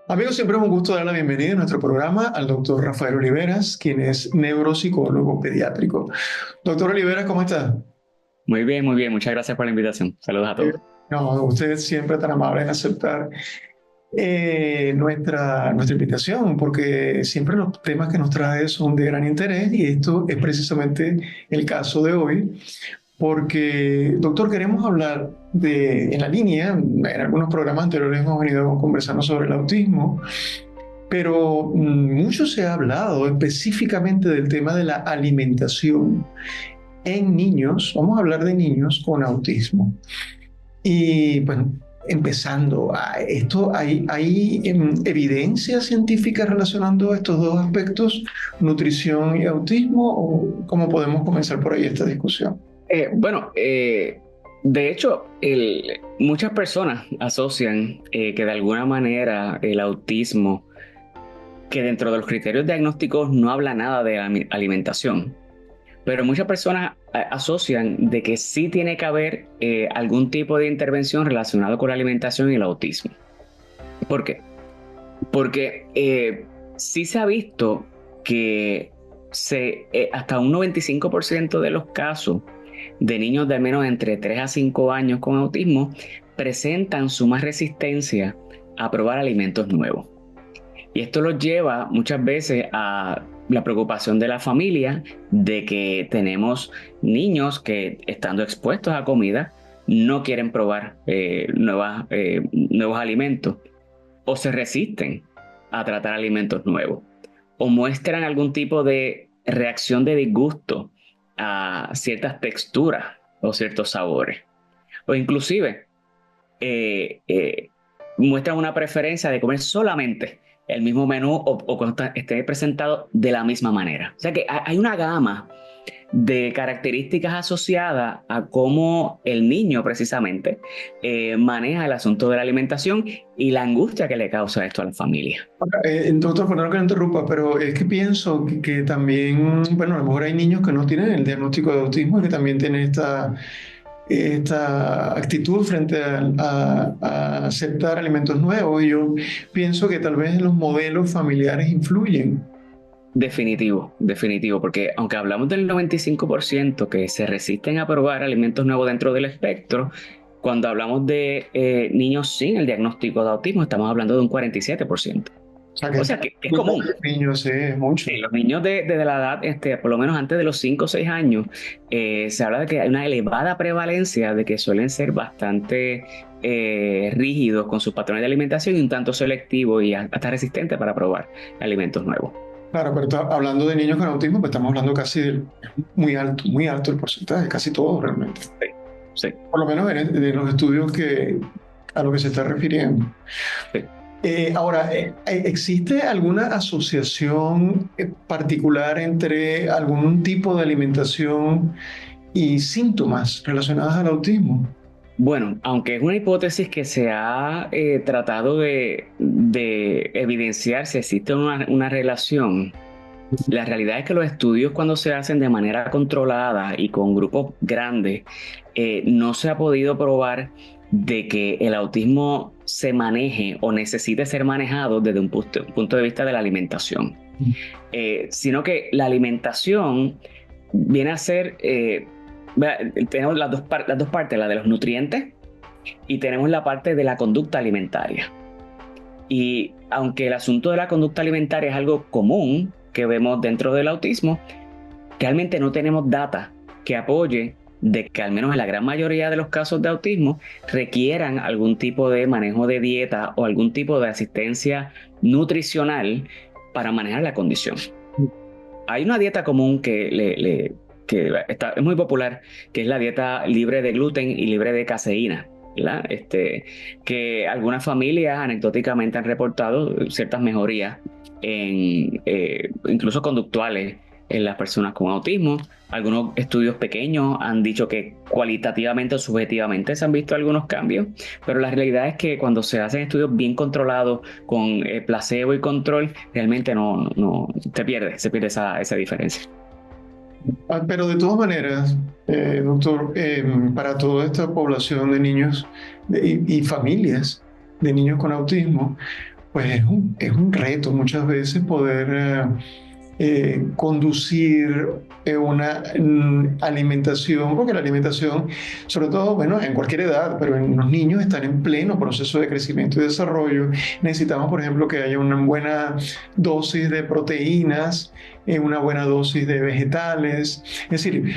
Amigos, siempre es un gusto dar la bienvenida a nuestro programa al doctor Rafael Oliveras, quien es neuropsicólogo pediátrico. Doctor Oliveras, ¿cómo está? Muy bien, muy bien. Muchas gracias por la invitación. Saludos a Eh, todos. no, usted siempre tan amable en aceptar nuestra invitación, porque siempre los temas que nos trae son de gran interés y esto es precisamente el caso de hoy. Porque, doctor, queremos hablar en la línea, en algunos programas anteriores hemos venido conversando sobre el autismo. Pero mucho se ha hablado específicamente del tema de la alimentación en niños. Vamos a hablar de niños con autismo. Y bueno, empezando, ¿hay evidencia científica relacionando estos dos aspectos, nutrición y autismo? ¿O cómo podemos comenzar por ahí esta discusión? Bueno, de hecho, muchas personas asocian que de alguna manera el autismo, que dentro de los criterios diagnósticos no habla nada de alimentación, pero muchas personas asocian de que sí tiene que haber algún tipo de intervención relacionado con la alimentación y el autismo. ¿Por qué? Porque sí se ha visto que hasta un 95% de los casos de niños de al menos entre 3 a 5 años con autismo presentan suma resistencia a probar alimentos nuevos. Y esto los lleva muchas veces a la preocupación de la familia de que tenemos niños que, estando expuestos a comida, no quieren probar nuevos alimentos o se resisten a tratar alimentos nuevos o muestran algún tipo de reacción de disgusto a ciertas texturas o ciertos sabores. O inclusive eh, eh, muestran una preferencia de comer solamente el mismo menú o cuando esté presentado de la misma manera. O sea que hay una gama de características asociadas a cómo el niño precisamente maneja el asunto de la alimentación y la angustia que le causa esto a la familia. Doctor, perdón que lo interrumpa, pero es que pienso que también, bueno, a lo mejor hay niños que no tienen el diagnóstico de autismo y que también tienen esta actitud frente a aceptar alimentos nuevos. Y yo pienso que tal vez los modelos familiares influyen. Definitivo, definitivo, porque aunque hablamos del 95% que se resisten a probar alimentos nuevos dentro del espectro, cuando hablamos de niños sin el diagnóstico de autismo, estamos hablando de un 47%. O sea, que O es sea, que es muy común. pocos niños, sí, es mucho. Sí, los niños de la edad, por lo menos antes de los 5 o 6 años, se habla de que hay una elevada prevalencia de que suelen ser bastante rígidos con sus patrones de alimentación y un tanto selectivos y hasta resistentes para probar alimentos nuevos. Claro, pero hablando de niños con autismo, pues estamos hablando casi muy alto el porcentaje, casi todos realmente. Sí, sí, Por lo menos de los estudios a lo que se está refiriendo. sí. Ahora, ¿existe alguna asociación particular entre algún tipo de alimentación y síntomas relacionados al autismo? Bueno, aunque es una hipótesis que se ha tratado de evidenciar si existe una relación, la realidad es que los estudios cuando se hacen de manera controlada y con grupos grandes, no se ha podido probar de que el autismo se maneje o necesite ser manejado desde un punto de vista de la alimentación. Sino que la alimentación viene a ser, tenemos las dos partes, la de los nutrientes y tenemos la parte de la conducta alimentaria. Y aunque el asunto de la conducta alimentaria es algo común que vemos dentro del autismo, realmente no tenemos data que apoye de que al menos en la gran mayoría de los casos de autismo requieran algún tipo de manejo de dieta o algún tipo de asistencia nutricional para manejar la condición. Hay una dieta común es muy popular, que es la dieta libre de gluten y libre de caseína, ¿verdad? Que algunas familias anecdóticamente han reportado ciertas mejorías incluso conductuales en las personas con autismo. Algunos estudios pequeños han dicho que cualitativamente o subjetivamente se han visto algunos cambios, pero la realidad es que cuando se hacen estudios bien controlados con placebo y control, realmente no se pierde esa diferencia. Pero de todas maneras, doctor, para toda esta población de niños y familias de niños con autismo, pues es un reto muchas veces poder conducir una alimentación, porque la alimentación, sobre todo, bueno, en cualquier edad, pero en los niños están en pleno proceso de crecimiento y desarrollo. Necesitamos, por ejemplo, que haya una buena dosis de proteínas, una buena dosis de vegetales, es decir,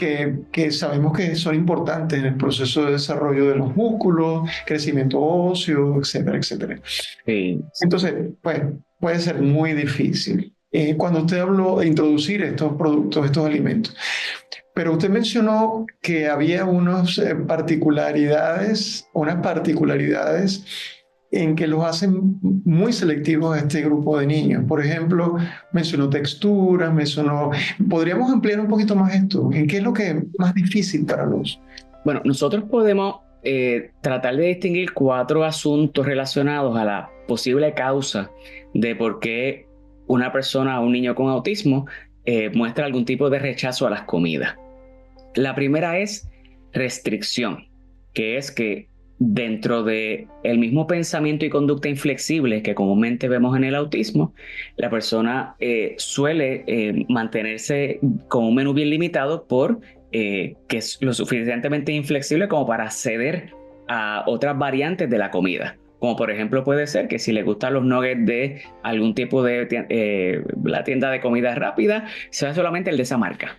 que sabemos que son importantes en el proceso de desarrollo de los músculos, crecimiento óseo, etcétera, etcétera. Sí. Entonces, pues puede ser muy difícil. Cuando usted habló de introducir estos productos, estos alimentos, pero usted mencionó que había unas particularidades en que los hacen muy selectivos a este grupo de niños. Por ejemplo, mencionó texturas, ¿podríamos ampliar un poquito más esto? ¿En qué es lo que es más difícil para los? Bueno, nosotros podemos tratar de distinguir cuatro asuntos relacionados a la posible causa de por qué una persona o un niño con autismo muestra algún tipo de rechazo a las comidas. La primera es restricción, que es que dentro de el mismo pensamiento y conducta inflexible que comúnmente vemos en el autismo, la persona suele mantenerse con un menú bien limitado por que es lo suficientemente inflexible como para ceder a otras variantes de la comida. Como por ejemplo puede ser que si le gustan los nuggets de algún tipo de la tienda de comida rápida, sea solamente el de esa marca.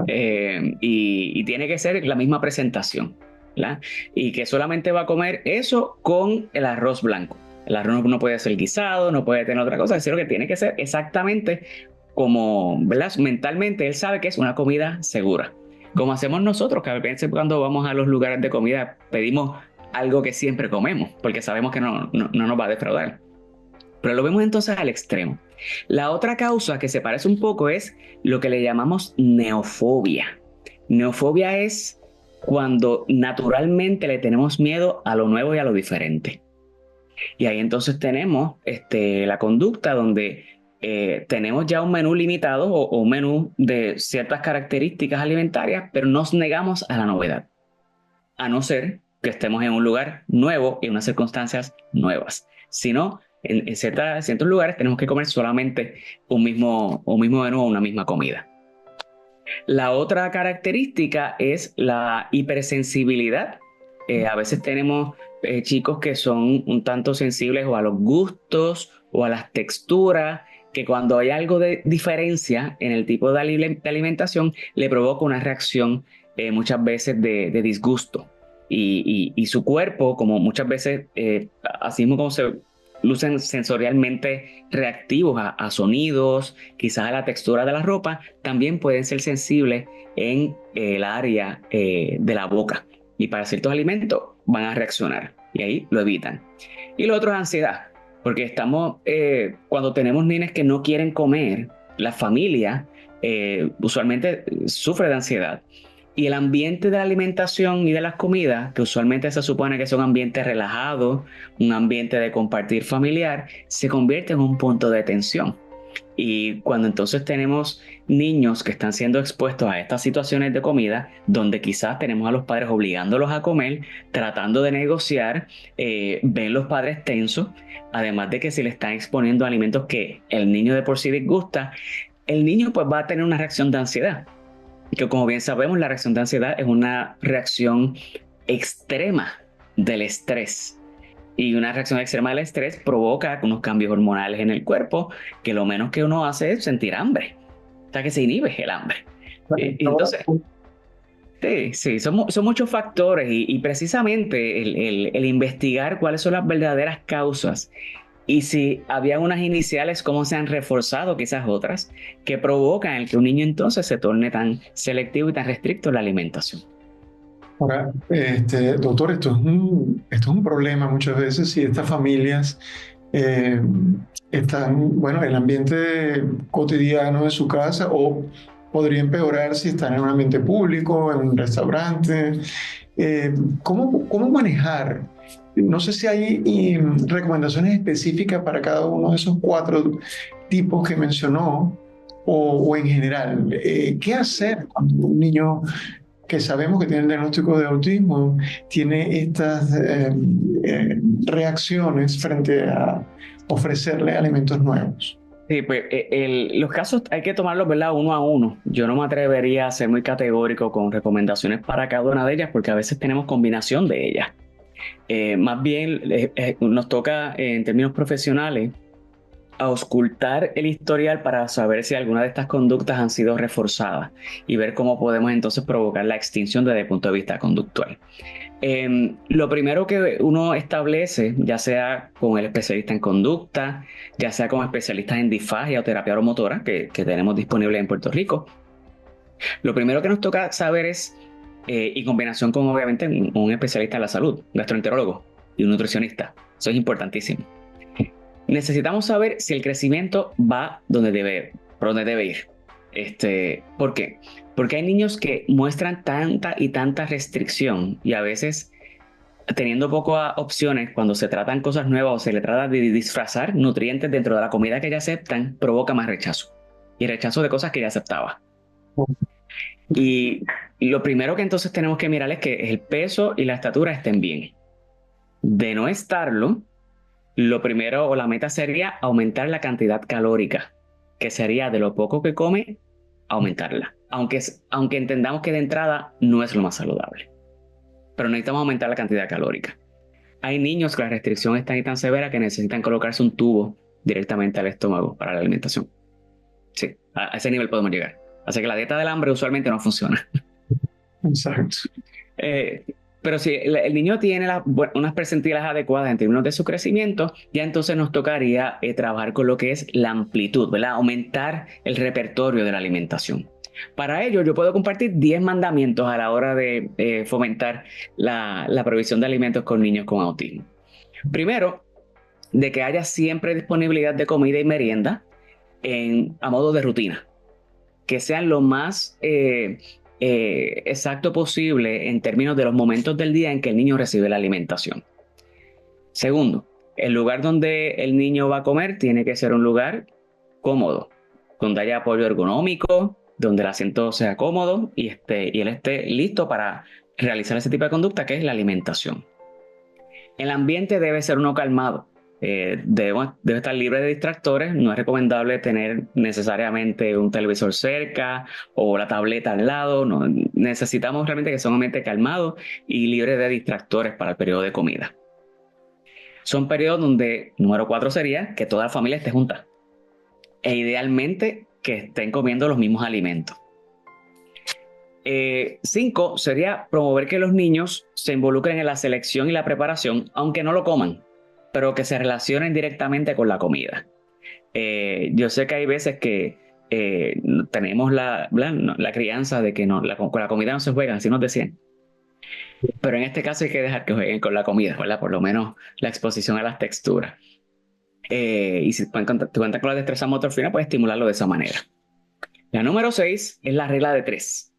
Y tiene que ser la misma presentación, ¿verdad? Y que solamente va a comer eso con el arroz blanco. El arroz no puede ser guisado, no puede tener otra cosa, sino que tiene que ser exactamente como, ¿verdad? Mentalmente él sabe que es una comida segura. Como hacemos nosotros, que a veces cuando vamos a los lugares de comida pedimos algo que siempre comemos, porque sabemos que no nos va a defraudar. Pero lo vemos entonces al extremo. La otra causa que se parece un poco es lo que le llamamos neofobia. Neofobia es cuando naturalmente le tenemos miedo a lo nuevo y a lo diferente. Y ahí entonces tenemos la conducta donde tenemos ya un menú limitado o un menú de ciertas características alimentarias, pero nos negamos a la novedad, a no ser que estemos en un lugar nuevo y en unas circunstancias nuevas. Si no, en ciertos lugares tenemos que comer solamente un mismo menú o una misma comida. La otra característica es la hipersensibilidad. A veces tenemos chicos que son un tanto sensibles o a los gustos o a las texturas, que cuando hay algo de diferencia en el tipo de alimentación le provoca una reacción muchas veces de disgusto. Y su cuerpo, como muchas veces, así mismo como se lucen sensorialmente reactivos a sonidos, quizás a la textura de la ropa, también pueden ser sensibles en el área de la boca. Y para ciertos alimentos van a reaccionar y ahí lo evitan. Y lo otro es ansiedad, porque cuando tenemos niños que no quieren comer, la familia usualmente sufre de ansiedad. Y el ambiente de la alimentación y de las comidas, que usualmente se supone que son ambientes relajados, un ambiente de compartir familiar, se convierte en un punto de tensión. Y cuando entonces tenemos niños que están siendo expuestos a estas situaciones de comida, donde quizás tenemos a los padres obligándolos a comer, tratando de negociar, ven los padres tensos, además de que si le están exponiendo alimentos que el niño de por sí disgusta, el niño pues va a tener una reacción de ansiedad. Que como bien sabemos, la reacción de ansiedad es una reacción extrema del estrés. Y una reacción extrema del estrés provoca unos cambios hormonales en el cuerpo que lo menos que uno hace es sentir hambre. O sea, que se inhibe el hambre. Y entonces, sí, son muchos factores y precisamente el investigar cuáles son las verdaderas causas y si había unas iniciales, cómo se han reforzado quizás otras, que provocan el que un niño entonces se torne tan selectivo y tan restricto en la alimentación. Ahora, doctor, esto es un problema muchas veces si estas familias eh, están, bueno, en el ambiente cotidiano de su casa o podría empeorar si están en un ambiente público, en un restaurante. ¿Cómo manejar? No sé si hay recomendaciones específicas para cada uno de esos cuatro tipos que mencionó o en general. ¿Qué hacer cuando un niño que sabemos que tiene el diagnóstico de autismo, tiene estas reacciones frente a ofrecerle alimentos nuevos? Sí, pues los casos hay que tomarlos, ¿verdad? Uno a uno. Yo no me atrevería a ser muy categórico con recomendaciones para cada una de ellas porque a veces tenemos combinación de ellas. Más bien nos toca en términos profesionales auscultar el historial para saber si alguna de estas conductas han sido reforzadas y ver cómo podemos entonces provocar la extinción desde el punto de vista conductual. Lo primero que uno establece, ya sea con el especialista en conducta, ya sea con especialistas en disfagia o terapia oromotora que tenemos disponible en Puerto Rico, lo primero que nos toca saber es, y combinación con obviamente un especialista en la salud, un gastroenterólogo y un nutricionista, eso es importantísimo. Necesitamos saber si el crecimiento va por donde debe ir. ¿Por qué? Porque hay niños que muestran tanta y tanta restricción y a veces teniendo pocas opciones cuando se tratan cosas nuevas o se le trata de disfrazar nutrientes dentro de la comida que ya aceptan, provoca más rechazo. Y rechazo de cosas que ya aceptaba. Y lo primero que entonces tenemos que mirar es que el peso y la estatura estén bien. De no estarlo, lo primero o la meta sería aumentar la cantidad calórica, que sería de lo poco que come, aumentarla. Aunque entendamos que de entrada no es lo más saludable. Pero necesitamos aumentar la cantidad calórica. Hay niños que la restricción es tan y tan severa que necesitan colocarse un tubo directamente al estómago para la alimentación. Sí, a ese nivel podemos llegar. Así que la dieta del hambre usualmente no funciona. Exacto. Eh, pero si el niño tiene unas percentilas adecuadas en términos de su crecimiento, ya entonces nos tocaría trabajar con lo que es la amplitud, ¿verdad? Aumentar el repertorio de la alimentación. Para ello, yo puedo compartir 10 mandamientos a la hora de fomentar la provisión de alimentos con niños con autismo. Primero, de que haya siempre disponibilidad de comida y merienda a modo de rutina, que sean lo más exacto posible en términos de los momentos del día en que el niño recibe la alimentación. Segundo, el lugar donde el niño va a comer tiene que ser un lugar cómodo, donde haya apoyo ergonómico, donde el asiento sea cómodo y él esté listo para realizar ese tipo de conducta que es la alimentación. El ambiente debe ser uno calmado. Debe estar libre de distractores. No es recomendable tener necesariamente un televisor cerca o la tableta al lado. No, necesitamos realmente que sea un ambiente calmado y libre de distractores para el periodo de comida. Son periodos donde, número 4 sería que toda la familia esté junta e idealmente que estén comiendo los mismos alimentos. 5 sería promover que los niños se involucren en la selección y la preparación, aunque no lo coman, pero que se relacionen directamente con la comida. Yo sé que hay veces que tenemos la crianza de que con la comida no se juega, así nos decían. Pero en este caso hay que dejar que jueguen con la comida, ¿verdad? Por lo menos la exposición a las texturas. Y si cuentan con la destreza motor fina, puedes estimularlo de esa manera. La número 6 es la regla de 3.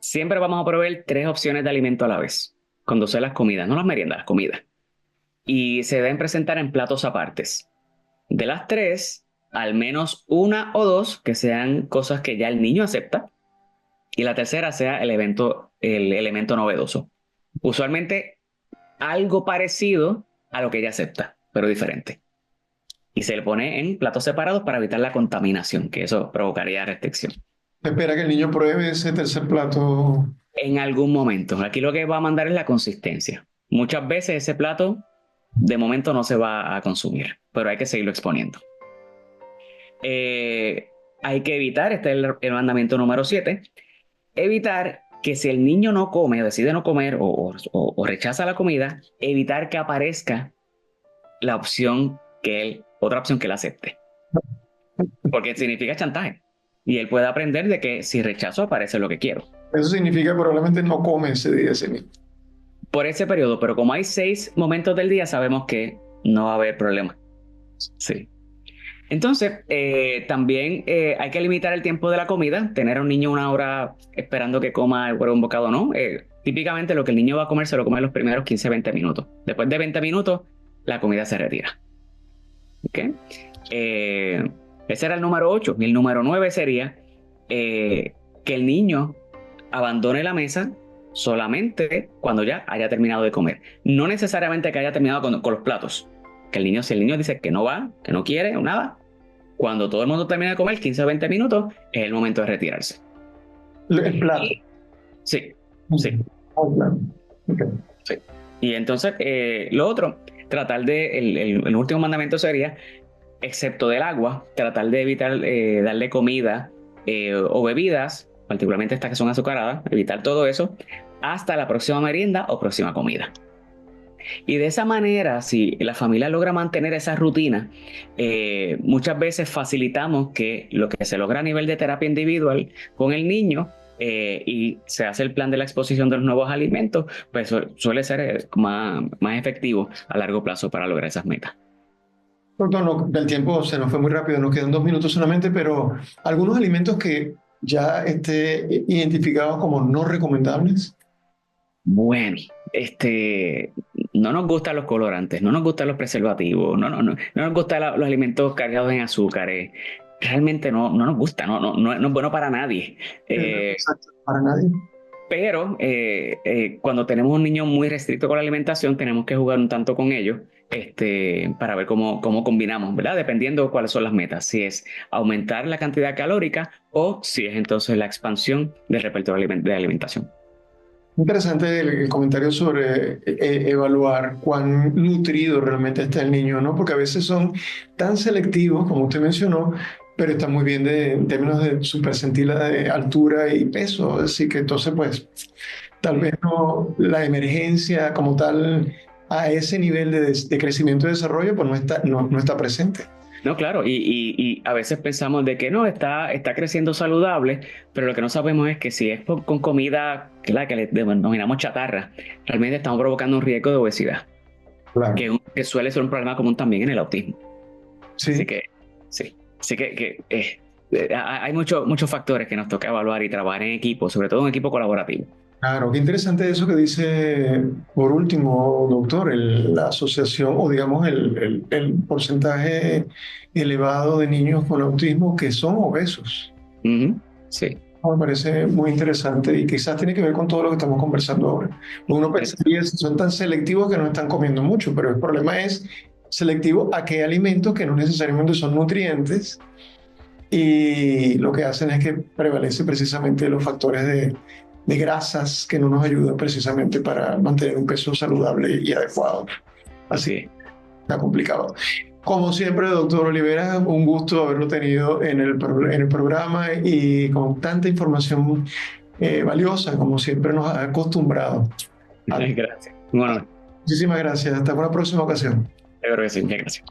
Siempre vamos a proveer 3 opciones de alimento a la vez, cuando sean las comidas, no las meriendas, las comidas. Y se deben presentar en platos apartes. De las 3, al menos 1 o 2 que sean cosas que ya el niño acepta, y la tercera sea el elemento novedoso. Usualmente algo parecido a lo que ella acepta, pero diferente. Y se le pone en platos separados para evitar la contaminación, que eso provocaría restricción. Espera que el niño pruebe ese tercer plato. En algún momento. Aquí lo que va a mandar es la consistencia. Muchas veces ese plato de momento no se va a consumir, pero hay que seguirlo exponiendo. Hay que evitar, este es el mandamiento número 7, evitar que si el niño no come o decide no comer o rechaza la comida, evitar que aparezca la opción otra opción que él acepte. Porque significa chantaje. Y él puede aprender de que si rechazo aparece lo que quiero. Eso significa que probablemente no come ese día ese mismo. Por ese periodo, pero como hay 6 momentos del día, sabemos que no va a haber problema. Sí. Entonces, también hay que limitar el tiempo de la comida, tener a un niño 1 hora esperando que coma un bocado, ¿no? Típicamente lo que el niño va a comer se lo come en los primeros 15-20 minutos. Después de 20 minutos, la comida se retira. ¿Ok? Ese era el número 8. Y el número 9 sería que el niño abandone la mesa solamente cuando ya haya terminado de comer. No necesariamente que haya terminado con los platos. Que el niño, si el niño dice que no va, que no quiere o nada, cuando todo el mundo termina de comer, 15 o 20 minutos, es el momento de retirarse. El plato. Y sí, sí, Mm. Ah, claro. Ok. sí. Y entonces, lo otro, tratar de, el último mandamiento sería, excepto del agua, tratar de evitar darle comida o bebidas, particularmente estas que son azucaradas, evitar todo eso, hasta la próxima merienda o próxima comida. Y de esa manera, si la familia logra mantener esa rutina, muchas veces facilitamos que lo que se logra a nivel de terapia individual con el niño y se hace el plan de la exposición de los nuevos alimentos, pues suele ser más efectivo a largo plazo para lograr esas metas. Doctor, el tiempo se nos fue muy rápido, nos quedan 2 minutos solamente, pero algunos alimentos que ya esté identificados como no recomendables. Bueno, no nos gustan los colorantes, no nos gustan los preservativos, no nos gustan los alimentos cargados en azúcares. Realmente no nos gusta, no es bueno para nadie. Exacto, para nadie. Pero cuando tenemos un niño muy restricto con la alimentación, tenemos que jugar un tanto con ellos para ver cómo combinamos, ¿verdad? Dependiendo cuáles son las metas, si es aumentar la cantidad calórica o si es entonces la expansión del repertorio de alimentación. Interesante el comentario sobre evaluar cuán nutrido realmente está el niño, ¿no? Porque a veces son tan selectivos, como usted mencionó, pero están muy bien en términos de su percentila de altura y peso. Así que entonces, pues, tal vez no, la emergencia como tal a ese nivel de crecimiento y desarrollo, pues no está presente. No, claro, y a veces pensamos de que no, está creciendo saludable, pero lo que no sabemos es que si es con comida que le denominamos chatarra, realmente estamos provocando un riesgo de obesidad, Claro. que suele ser un problema común también en el autismo. Así Sí. que, sí, hay muchos factores que nos toca evaluar y trabajar en equipo, sobre todo en equipo colaborativo. Claro, qué interesante eso que dice, por último, doctor, la asociación o digamos el porcentaje elevado de niños con autismo que son obesos. Ujú, sí, Me parece muy interesante y quizás tiene que ver con todo lo que estamos conversando ahora. Uno pensaría si son tan selectivos que no están comiendo mucho, pero el problema es selectivo a qué alimentos que no necesariamente son nutrientes y lo que hacen es que prevalece precisamente los factores de grasas que no nos ayudan precisamente para mantener un peso saludable y adecuado. Así así que es. está complicado. Como siempre, doctor Olivera, un gusto haberlo tenido en el programa y con tanta información valiosa como siempre nos ha acostumbrado. Gracias. Bueno, Muchísimas gracias. Hasta una próxima ocasión. yo creo que sí, muchas gracias.